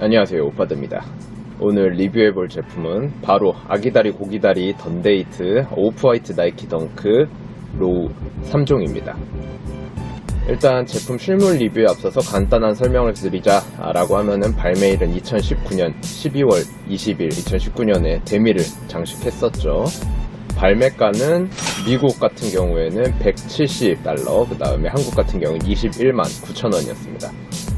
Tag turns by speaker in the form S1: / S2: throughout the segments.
S1: 안녕하세요, 오빠드입니다. 오늘 리뷰해볼 제품은 바로 아기다리 고기다리 던데이트 오프화이트 나이키 덩크 로우 3종입니다. 일단 제품 실물 리뷰에 앞서서 간단한 설명을 드리자 라고 하면은 발매일은 2019년 12월 20일 2019년에 데미를 장식했었죠. 발매가는 미국 같은 경우에는 $170, 그 다음에 한국 같은 경우는 21만 9천 원이었습니다.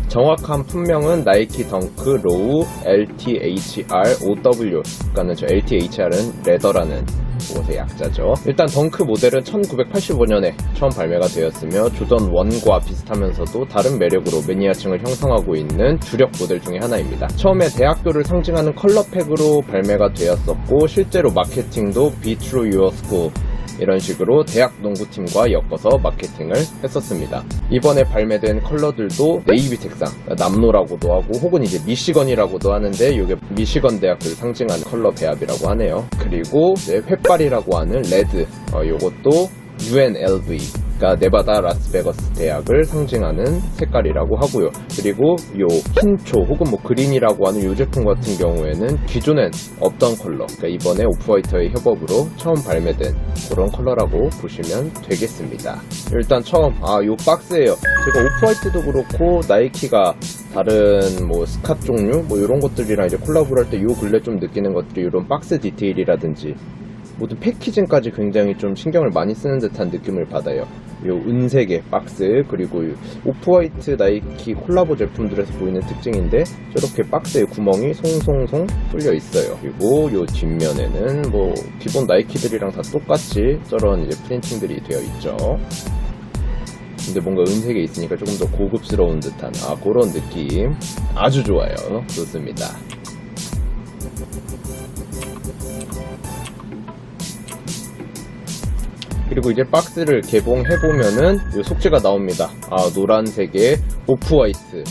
S1: 정확한 품명은 나이키 덩크 로우 LTHR OW, 그러니까 저 LTHR은 레더라는 그것의 약자죠. 일단 덩크 모델은 1985년에 처음 발매가 되었으며 조던 1과 비슷하면서도 다른 매력으로 매니아층을 형성하고 있는 주력 모델 중에 하나입니다. 처음에 대학교를 상징하는 컬러팩으로 발매가 되었었고, 실제로 마케팅도 Be True Your School 이런 식으로 대학 농구팀과 엮어서 마케팅을 했었습니다. 이번에 발매된 컬러들도 네이비 색상, 남노라고도 하고 혹은 이제 미시건이라고도 하는데 이게 미시건 대학교를 상징하는 컬러 배합이라고 하네요. 그리고 횃발이라고 하는 레드, 요것도 UNLV, 그러니까 네바다 라스베거스 대학을 상징하는 색깔이라고 하고요. 그리고 요 흰초 혹은 뭐 그린이라고 하는 요 제품 같은 경우에는 기존엔 없던 컬러, 그러니까 이번에 오프화이트의 협업으로 처음 발매된 그런 컬러라고 보시면 되겠습니다. 일단 처음 요 박스예요. 제가 오프화이트도 그렇고 나이키가 다른 뭐 스캇 종류 뭐 이런 것들이랑 이제 콜라보를 할 때 요 근래 좀 느끼는 것들이 이런 박스 디테일이라든지 모든 패키징까지 굉장히 좀 신경을 많이 쓰는 듯한 느낌을 받아요. 요 은색의 박스, 그리고 오프화이트 나이키 콜라보 제품들에서 보이는 특징인데 저렇게 박스에 구멍이 송송송 뚫려 있어요. 그리고 요 뒷면에는 뭐 기본 나이키들이랑 다 똑같이 저런 이제 프린팅들이 되어 있죠. 근데 뭔가 은색에 있으니까 조금 더 고급스러운 듯한 그런 느낌. 아주 좋아요. 좋습니다. 그리고 이제 박스를 개봉해보면은 이 속지가 나옵니다. 노란색의 오프화이트.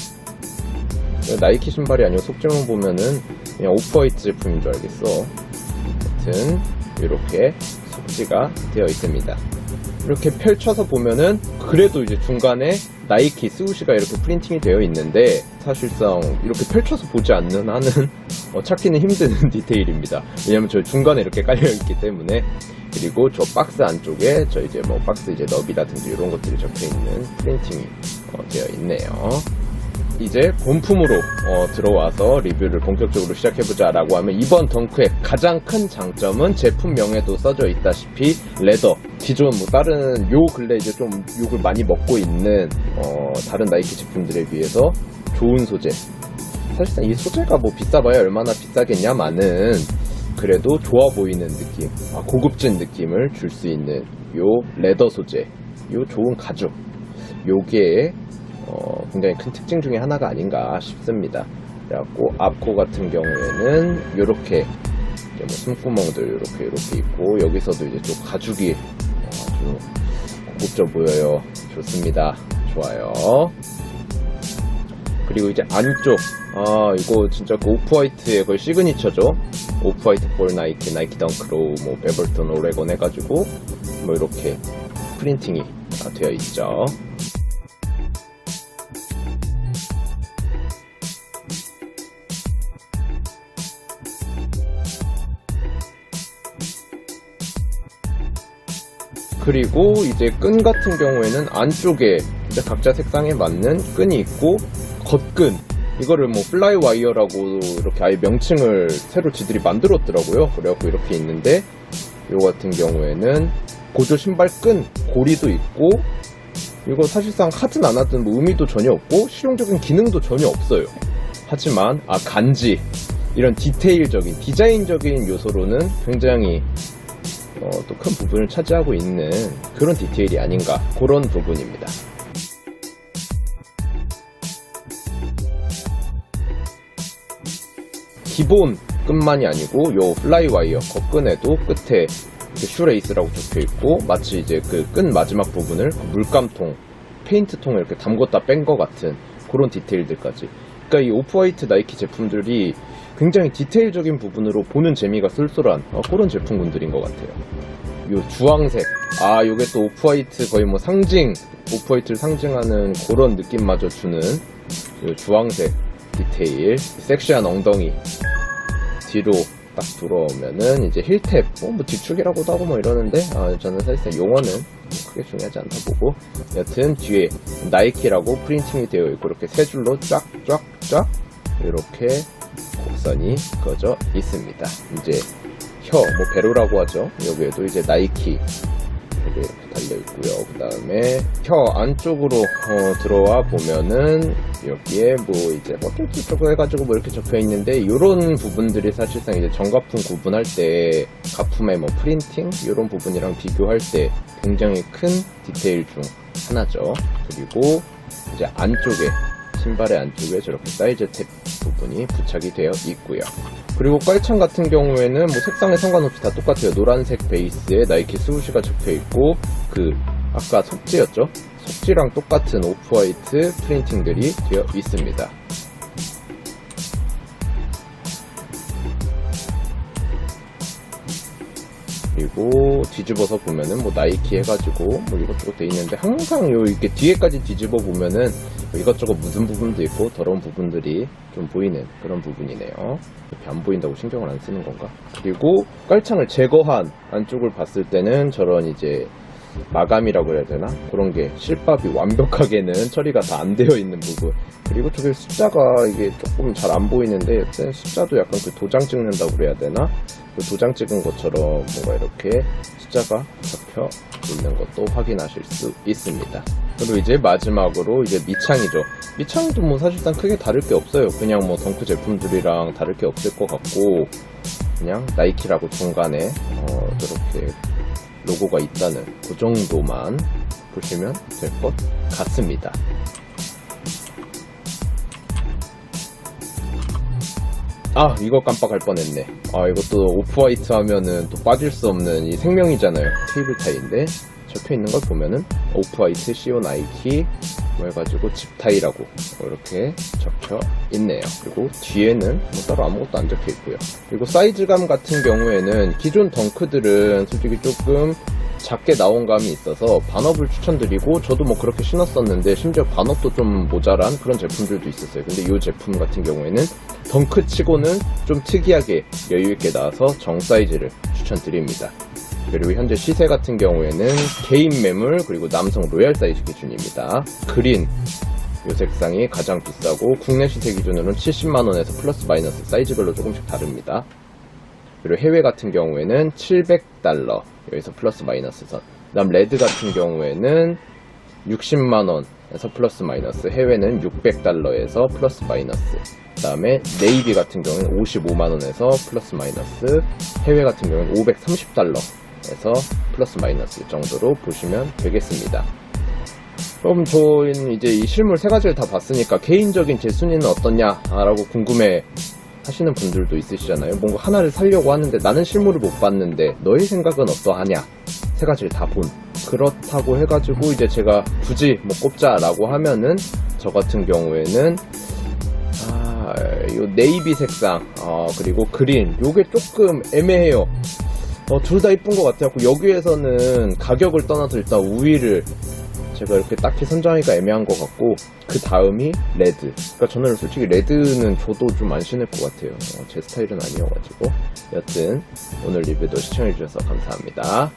S1: 나이키 신발이 아니고 속지만 보면은 그냥 오프화이트 제품인 줄 알겠어. 아무튼 이렇게 속지가 되어 있습니다. 이렇게 펼쳐서 보면은 그래도 이제 중간에 나이키 스우시가 이렇게 프린팅이 되어 있는데 사실상 이렇게 펼쳐서 보지 않는 한은 찾기는 힘든 디테일입니다. 왜냐면 저 중간에 이렇게 깔려 있기 때문에. 그리고 저 박스 안쪽에 저 이제 뭐 박스 이제 너비라든지 이런 것들이 적혀 있는 프린팅이 되어 있네요. 이제 본품으로 들어와서 리뷰를 본격적으로 시작해보자 라고 하면 이번 덩크의 가장 큰 장점은 제품명에도 써져 있다시피 레더. 기존 뭐 다른 요 근래 이제 좀 욕을 많이 먹고 있는 다른 나이키 제품들에 비해서 좋은 소재. 사실상 이 소재가 뭐 비싸봐야 얼마나 비싸겠냐마는 그래도 좋아 보이는 느낌, 고급진 느낌을 줄 수 있는 요 레더 소재, 요 좋은 가죽, 요게 굉장히 큰 특징 중에 하나가 아닌가 싶습니다. 그래갖고 앞코 같은 경우에는 요렇게 뭐 숨구멍들 요렇게 있고, 여기서도 이제 좀 가죽이 아주 고급져 보여요. 좋습니다. 좋아요. 그리고 이제 안쪽, 이거 진짜 그 오프화이트의 거의 시그니처죠. 오프화이트 볼 나이키, 나이키 덩크 로우, 뭐 베벌턴 오레곤 해가지고 뭐 이렇게 프린팅이 되어 있죠. 그리고 이제 끈 같은 경우에는 안쪽에 이제 각자 색상에 맞는 끈이 있고, 겉끈 이거를 뭐 플라이 와이어라고 이렇게 아예 명칭을 새로 지들이 만들었더라고요. 그래갖고 이렇게 있는데, 이거 같은 경우에는 보조 신발 끈 고리도 있고, 이거 사실상 하든 안 하든 뭐 의미도 전혀 없고 실용적인 기능도 전혀 없어요. 하지만 간지 이런 디테일적인 디자인적인 요소로는 굉장히 또 큰 부분을 차지하고 있는 그런 디테일이 아닌가, 그런 부분입니다. 기본 끈만이 아니고 요 플라이 와이어 겉끈에도 끝에 이렇게 슈레이스라고 적혀있고, 마치 이제 그 끈 마지막 부분을 물감통, 페인트통에 이렇게 담궜다 뺀 것 같은 그런 디테일들까지. 그러니까 이 오프화이트 나이키 제품들이 굉장히 디테일적인 부분으로 보는 재미가 쏠쏠한 그런 제품군들인 것 같아요. 요 주황색, 요게 또 오프화이트 거의 뭐 상징, 오프화이트를 상징하는 그런 느낌마저 주는 요 주황색 디테일, 섹시한 엉덩이 뒤로 딱 들어오면은 이제 힐탭, 뭐 뒤축이라고도 하고 뭐 이러는데 저는 사실상 용어는 크게 중요하지 않다 보고, 여튼 뒤에 나이키라고 프린팅이 되어 있고 이렇게 세 줄로 쫙쫙쫙 이렇게 곡선이 그어져 있습니다. 이제 뭐 배로라고 하죠. 여기에도 이제 나이키 이렇게 달려있고요. 그 다음에 혀 안쪽으로 들어와 보면은 여기에 뭐 이제 어쩌고 해가지고 뭐 이렇게 적혀있는데, 요런 부분들이 사실상 이제 전가품 구분할 때 가품의 뭐 프린팅 요런 부분이랑 비교할 때 굉장히 큰 디테일 중 하나죠. 그리고 이제 안쪽에, 신발의 안쪽에 저렇게 사이즈 탭 부분이 부착이 되어 있고요. 그리고 깔창 같은 경우에는 뭐 색상에 상관없이 다 똑같아요. 노란색 베이스에 나이키 스우시가 적혀있고, 그 아까 속지였죠? 속지랑 똑같은 오프화이트 프린팅들이 되어 있습니다. 그리고 뒤집어서 보면은 뭐 나이키 해가지고 뭐 이것저것 돼 있는데, 항상 요 이렇게 뒤에까지 뒤집어 보면은 이것저것 묻은 부분도 있고 더러운 부분들이 좀 보이는 그런 부분이네요. 이렇게 안 보인다고 신경을 안 쓰는 건가? 그리고 깔창을 제거한 안쪽을 봤을 때는 저런 이제 마감이라고 해야 되나? 그런 게 실밥이 완벽하게는 처리가 다 안 되어 있는 부분. 그리고 저기 숫자가 이게 조금 잘 안 보이는데, 여튼 숫자도 약간 그 도장 찍는다고 그래야 되나? 그 도장 찍은 것처럼 뭔가 이렇게 숫자가 적혀 있는 것도 확인하실 수 있습니다. 그리고 이제 마지막으로 이제 밑창이죠. 밑창도 뭐 사실상 크게 다를 게 없어요. 그냥 뭐 덩크 제품들이랑 다를 게 없을 것 같고, 그냥 나이키라고 중간에 이렇게 로고가 있다는 그 정도만 보시면 될 것 같습니다. 이거 깜빡할 뻔했네. 이것도 오프화이트 하면은 또 빠질 수 없는 이 생명이잖아요. 케이블 타이인데 적혀있는 걸 보면은 오프화이트 CO 나이키 뭐 해가지고 집타이라고 이렇게 적혀 있네요. 그리고 뒤에는 뭐 따로 아무것도 안 적혀 있고요. 그리고 사이즈감 같은 경우에는 기존 덩크들은 솔직히 조금 작게 나온 감이 있어서 반업을 추천드리고, 저도 뭐 그렇게 신었었는데 심지어 반업도 좀 모자란 그런 제품들도 있었어요. 근데 이 제품 같은 경우에는 덩크 치고는 좀 특이하게 여유있게 나와서 정 사이즈를 추천드립니다. 그리고 현재 시세 같은 경우에는 개인 매물 그리고 남성 로얄 사이즈 기준입니다. 그린 요 색상이 가장 비싸고, 국내 시세 기준으로는 70만원에서 플러스 마이너스 사이즈별로 조금씩 다릅니다. 그리고 해외 같은 경우에는 $700, 여기서 플러스 마이너스 선. 그 다음 레드 같은 경우에는 60만원에서 플러스 마이너스, 해외는 $600에서 플러스 마이너스. 그 다음에 네이비 같은 경우는 55만원에서 플러스 마이너스, 해외 같은 경우는 $530에서 플러스 마이너스 정도로 보시면 되겠습니다. 그럼 저희는 이제 이 실물 세 가지를 다 봤으니까 개인적인 제 순위는 어떠냐라고 궁금해 하시는 분들도 있으시잖아요. 뭔가 하나를 사려고 하는데 나는 실물을 못 봤는데 너의 생각은 어떠하냐? 세 가지를 다 본. 그렇다고 해가지고 이제 제가 굳이 뭐 꼽자라고 하면은 저 같은 경우에는 요 네이비 색상 그리고 그린 요게 조금 애매해요. 둘 다 이쁜 것 같아요. 여기에서는 가격을 떠나서 일단 우위를 제가 이렇게 딱히 선정하기가 애매한 것 같고, 그 다음이 레드. 그러니까 저는 솔직히 레드는 저도 좀 안 신을 것 같아요. 제 스타일은 아니어가지고. 여튼 오늘 리뷰도 시청해주셔서 감사합니다.